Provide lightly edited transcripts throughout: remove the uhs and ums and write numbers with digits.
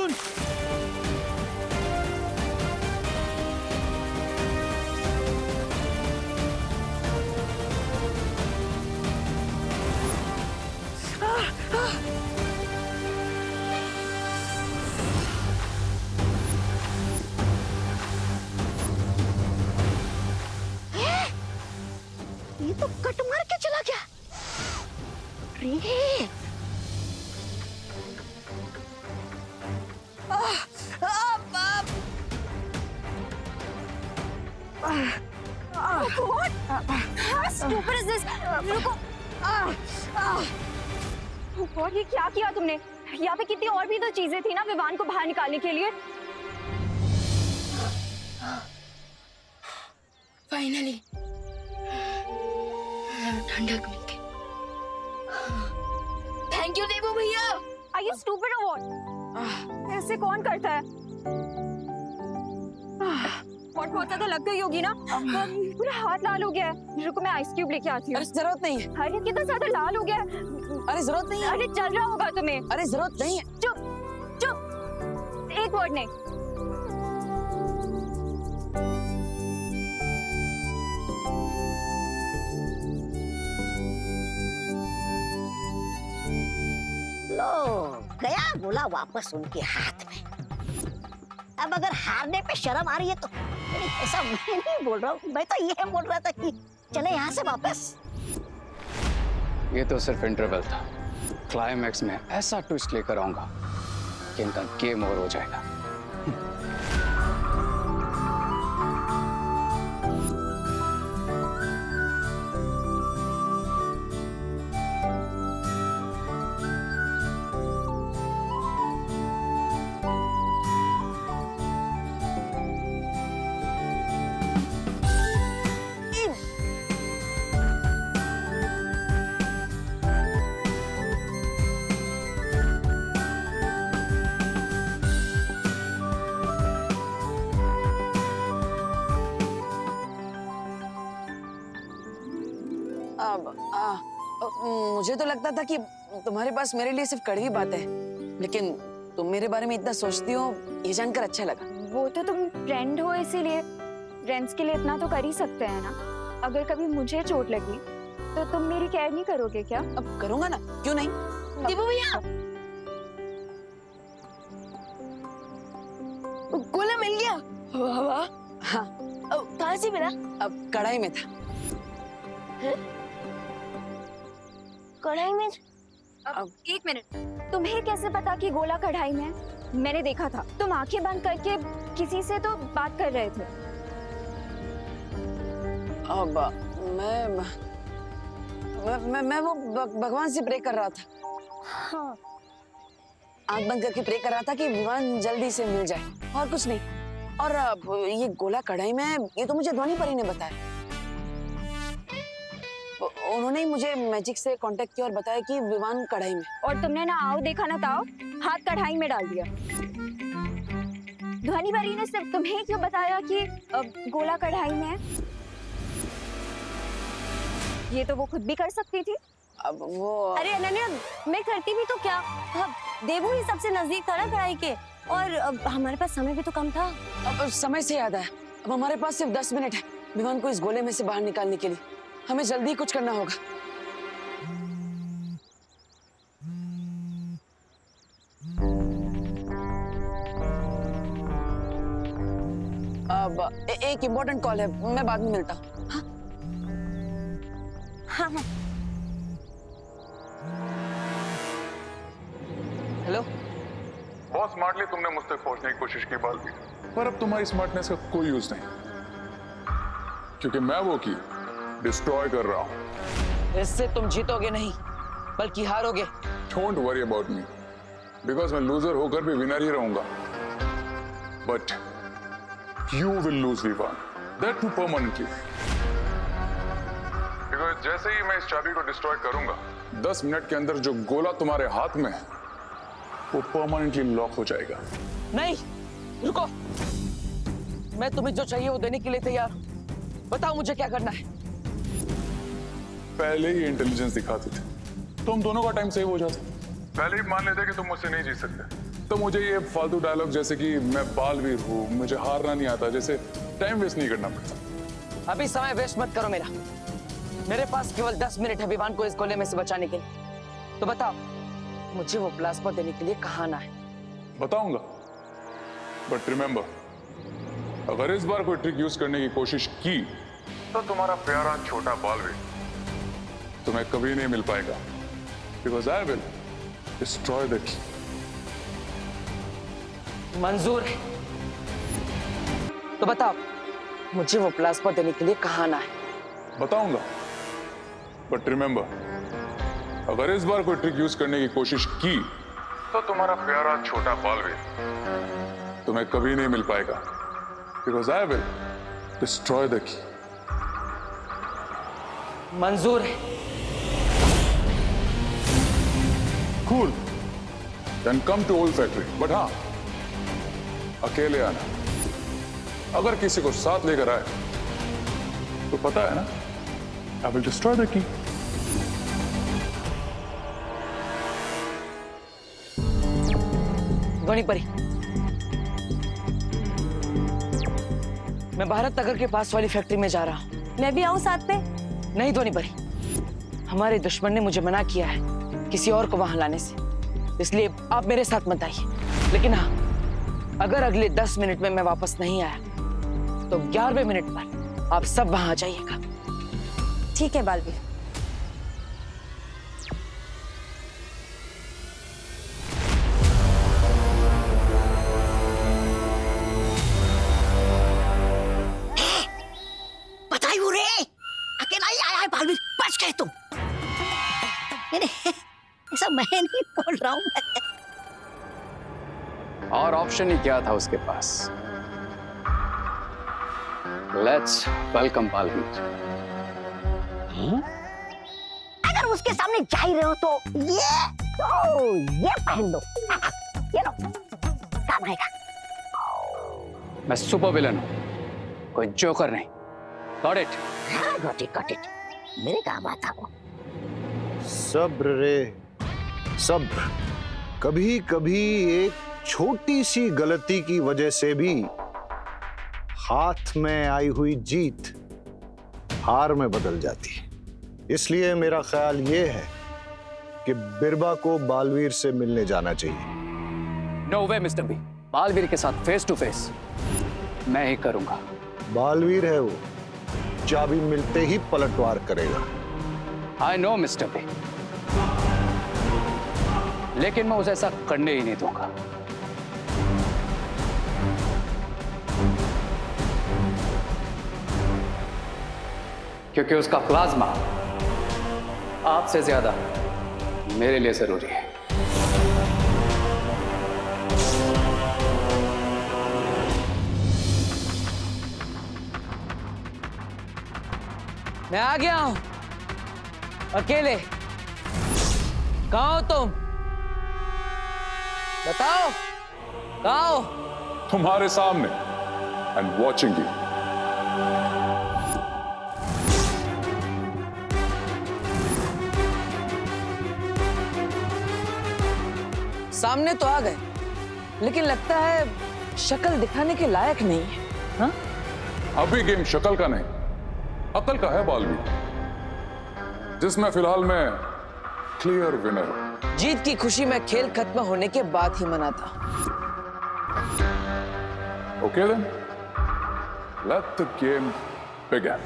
सुन। ये तो कट मार के चला गया। रे What? How stupid is this? रुको। और ये क्या किया तुमने? यहाँ पे कितनी और भी तो चीजें थी ना विवान को बाहर निकालने के लिए। फाइनली ठंडक मिल गई। थैंक यू देवू भैया। Are you stupid or what? ऐसे कौन करता है? बहुत ज्यादा लग गई होगी ना? पूरा हाथ लाल हो गया है। रुको मैं आइस क्यूब लेके आती हूँ। अरे जरूरत नहीं है। अरे कितना ज्यादा लाल हो गया है। अरे जरूरत नहीं है। अरे चल रहा होगा तुम्हें। अरे जरूरत नहीं है। चुप चुप, एक वर्ड नहीं। लो गया गोला वापस उनके हाथ में। अब अगर हारने पे शर्म आ रही है तो नहीं, ऐसा मैं नहीं बोल रहा हूँ। मैं तो ये बोल रहा था कि चले यहाँ से वापस। ये तो सिर्फ इंटरवल था। क्लाइमैक्स में ऐसा ट्विस्ट लेकर आऊंगा कि इनका गेम ओवर हो जाएगा। मुझे तो लगता था कि तुम्हारे पास मेरे लिए सिर्फ कड़वी बात है, लेकिन तुम मेरे बारे में इतना सोचती हो ये जानकर अच्छा लगा। वो तो तुम फ्रेंड हो, इसीलिए फ्रेंड्स के लिए इतना तो कर ही सकते हैं ना। अगर कभी मुझे चोट लगी तो तुम मेरी केयर नहीं करोगे क्या? अब करूंगा ना, क्यों नहीं। देवू भैया गोला मिल गया। वाह। हाँ, कहाँ से मिला? अब कढ़ाई में था। कढ़ाई में? अब एक मिनट, तुम्हें कैसे पता कि गोला कढ़ाई में है? मैंने देखा था, तुम आंखें बंद करके किसी से तो बात कर रहे थे। अब मैं वो भगवान से प्रे कर रहा था। हाँ। आंख बंद करके प्रे कर रहा था कि विवान जल्दी से मिल जाए, और कुछ नहीं। और ये गोला कढ़ाई में है, ये तो मुझे ध्वनि परी ने बताया। उन्होंने ही मुझे मैजिक से कांटेक्ट किया और बताया कि विवान कढ़ाई में। और तुमने ना आओ देखा ना ताओ, हाथ कढ़ाई में डाल दिया। ध्वनि परी ने सिर्फ तुम्हें क्यों बताया कि गोला कढ़ाई में है? ये तो वो खुद भी कर सकती थी। अब वो अरे अनन्या, मैं करती भी तो क्या। अब देवू ही सबसे नजदीक था ना कढ़ाई के, और अब हमारे पास समय भी तो कम था। अब समय से याद आया, अब हमारे पास सिर्फ 10 मिनट है विवान को इस गोले में से बाहर निकालने के लिए। हमें जल्दी कुछ करना होगा। अब एक इम्पोर्टेंट कॉल है, मैं बाद में मिलता हूँ। हाँ हाँ। हेलो। बहुत स्मार्टली तुमने मुझ तक पहुंचने की कोशिश की बाल्टी, पर अब तुम्हारी स्मार्टनेस का कोई यूज नहीं, क्योंकि मैं वो की डिस्ट्रॉय कर रहा हूं। इससे तुम जीतोगे नहीं बल्कि हारोगे। Don't worry about me, because मैं लूजर होकर भी विनर ही रहूंगा। But you will lose Vivaan, that too permanently. Because जैसे ही मैं इस चाबी को डिस्ट्रॉय करूंगा, 10 मिनट के अंदर जो गोला तुम्हारे हाथ में है वो परमानेंटली लॉक हो जाएगा। नहीं, रुको। मैं तुम्हें जो चाहिए वो देने के लिए तैयार हूं। बताओ मुझे क्या करना है। पहले ही इंटेलिजेंस दिखाते थे तो हम दोनों का टाइम सेव हो जाता। पहले ही मान लेते कि तुम मुझसे नहीं जीत सकते, तो मुझे ये फालतू डायलॉग जैसे कि मैं बालवीर हूँ, मुझे हारना नहीं आता, जैसे टाइम वेस्ट नहीं करना पड़ता। अभी समय वेस्ट मत करो मेरा। मेरे पास केवल 10 मिनट है विवान को इस गोले में से बचाने के लिए। तो बताओ, मुझे वो प्लाज्मा देने के लिए कहाँ आना है? बताऊंगा, बट रिमेंबर, अगर इस बार कोई ट्रिक यूज करने की कोशिश की तो तुम्हारा प्यारा छोटा बालवीर तुम्हें कभी नहीं मिल पाएगा, because I will destroy the key. मंजूर है। तो बताओ, मुझे वो प्लाज्मा देने के लिए कहाँ आना है? बताऊंगा, बट रिमेंबर, अगर इस बार कोई ट्रिक यूज करने की कोशिश की तो तुम्हारा प्यारा छोटा बालवीर तुम्हें कभी नहीं मिल पाएगा, because I will destroy the key. मंजूर है। Cool, then come to old factory, but हाँ, अकेले आना। अगर किसी को साथ लेकर आए तो पता है ना, आई विल डिस्ट्रॉय द की। धोनी परी, मैं भारत नगर के पास वाली फैक्ट्री में जा रहा हूँ। मैं भी आऊँ साथ में? नहीं धोनी परी, हमारे दुश्मन ने मुझे मना किया है किसी और को वहां लाने से, इसलिए आप मेरे साथ मत आइए। लेकिन हाँ, अगर अगले 10 मिनट में मैं वापस नहीं आया तो 11वें मिनट पर आप सब वहां आ जाइएगा। ठीक है बालवीर। बताइए रे, अकेला ही आया है बालवीर, बच गए तुम। नहीं, ऐसा मैं नहीं बोल रहा हूँ। और ऑप्शन ही क्या था उसके पास? Let's welcome Baalveer. अगर उसके सामने जा ही रहे हो तो ये पहन दो, ये लो, काम आएगा। मैं सुपर विलन हूं, कोई जोकर नहीं। Got it? गॉट इट, मेरे काम आता हो। सब्र रे सब्र। कभी कभी एक छोटी सी गलती की वजह से भी हाथ में आई हुई जीत हार में बदल जाती है। इसलिए मेरा ख्याल ये है कि बिरबा को बालवीर से मिलने जाना चाहिए। नो वे मिस्टर बी, बालवीर के साथ फेस टू फेस मैं ही करूंगा। बालवीर है वो, चाबी मिलते ही पलटवार करेगा। आई नो मिस्टर बी, लेकिन मैं उसे ऐसा करने ही नहीं दूंगा। क्योंकि उसका प्लाज्मा आपसे ज्यादा मेरे लिए जरूरी है। मैं आ गया हूं, अकेले। कहाँ हो तुम? बताओ, कहाँ हो? तुम्हारे सामने, एंड वॉचिंग यू। सामने तो आ गए, लेकिन लगता है शक्ल दिखाने के लायक नहीं है। हाँ? अभी गेम शक्ल का नहीं, अकल का है बालवीर, जिसमें फिलहाल मैं क्लियर विनर हूं। जीत की खुशी में खेल खत्म होने के बाद ही मनाता। Okay then, let the game begin.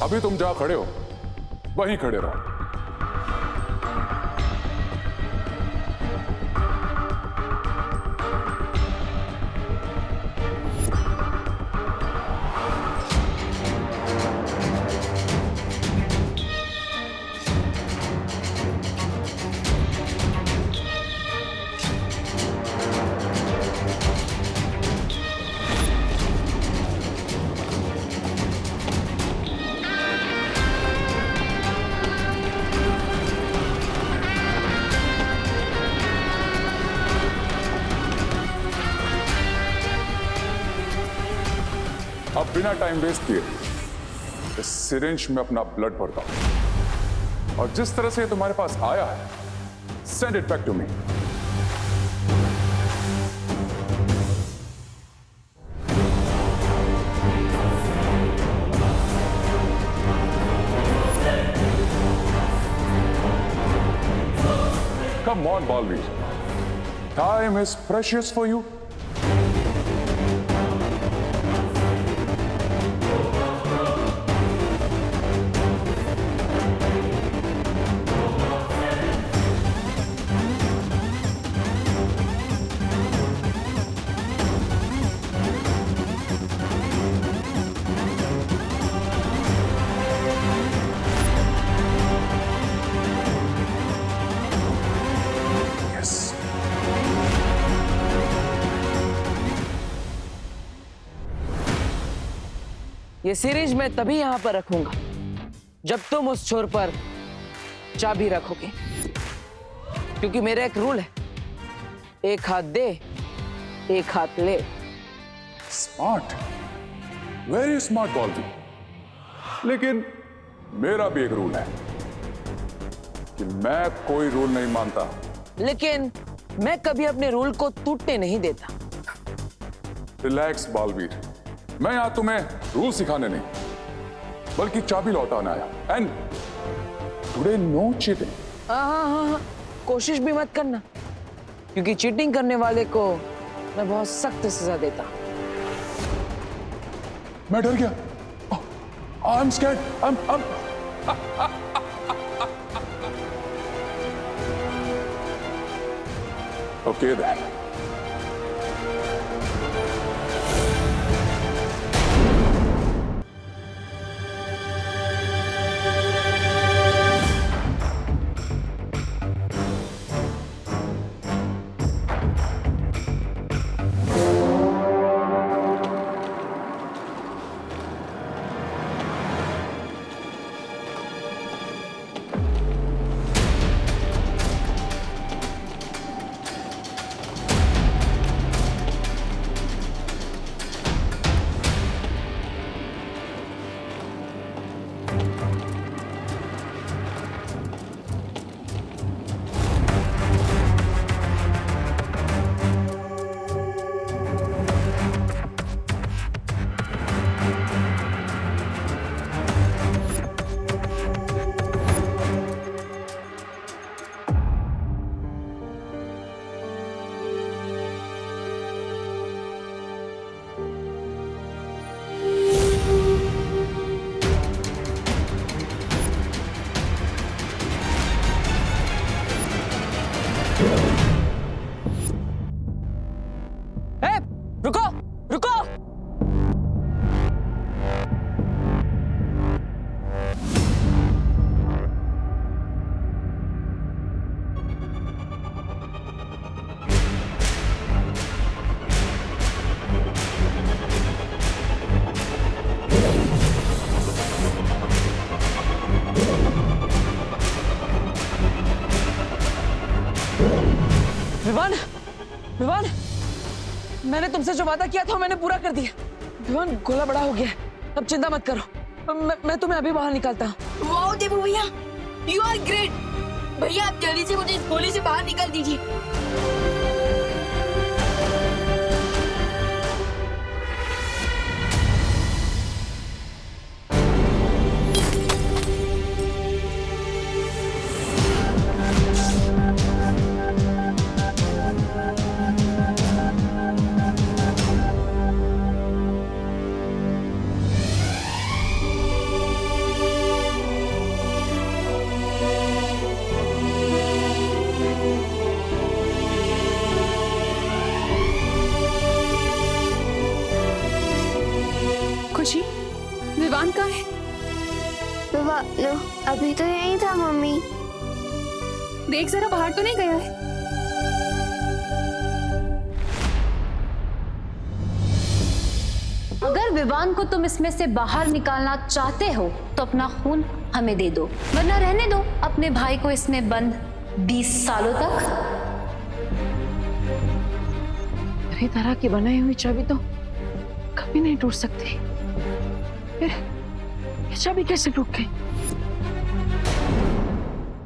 अभी तुम जहां खड़े हो वहीं खड़े रहो। बिना टाइम वेस्ट किए इस सिरिंज में अपना ब्लड भरता हूं और जिस तरह से ये तुम्हारे पास आया है, send it back to me. Come on, Balveer. Time is precious for you. Yes. ये सीरीज मैं तभी यहां पर रखूंगा जब तुम उस छोर पर चाबी रखोगे, क्योंकि मेरा एक रूल है, एक हाथ दे एक हाथ ले। Smart, very smart Baalveer. लेकिन मेरा भी एक रूल है कि मैं कोई रूल नहीं मानता। लेकिन मैं कभी अपने रूल को टूटने नहीं देता। रिलैक्स बालवीर, मैं यहां तुम्हें रूल सिखाने नहीं बल्कि चाबी लौटाना आया। And today no cheating. हाँ, कोशिश भी मत करना, क्योंकि चीटिंग करने वाले को मैं बहुत सख्त सजा देता। मैं डर गया। I am scared. Okay then. रुको रुको। विवान, विवान, मैंने तुमसे जो वादा किया था मैंने पूरा कर दिया। विवान, गोला बड़ा हो गया है, अब चिंता मत करो। मैं तुम्हें अभी बाहर निकालता हूँ। वाओ देवू भैया, यू आर ग्रेट। भैया आप जल्दी से मुझे इस गोली से बाहर निकाल दीजिए। खुशी, विवान कहाँ है? अभी तो यही था मम्मी। देख जरा, बाहर तो नहीं गया है? अगर विवान को तुम इसमें से बाहर निकालना चाहते हो तो अपना खून हमें दे दो, वरना रहने दो अपने भाई को इसमें बंद 20 सालों तक। मेरी तरह की बनाई हुई चाबी तो कभी नहीं टूट सकती। ये चाबी कैसे रुक गई?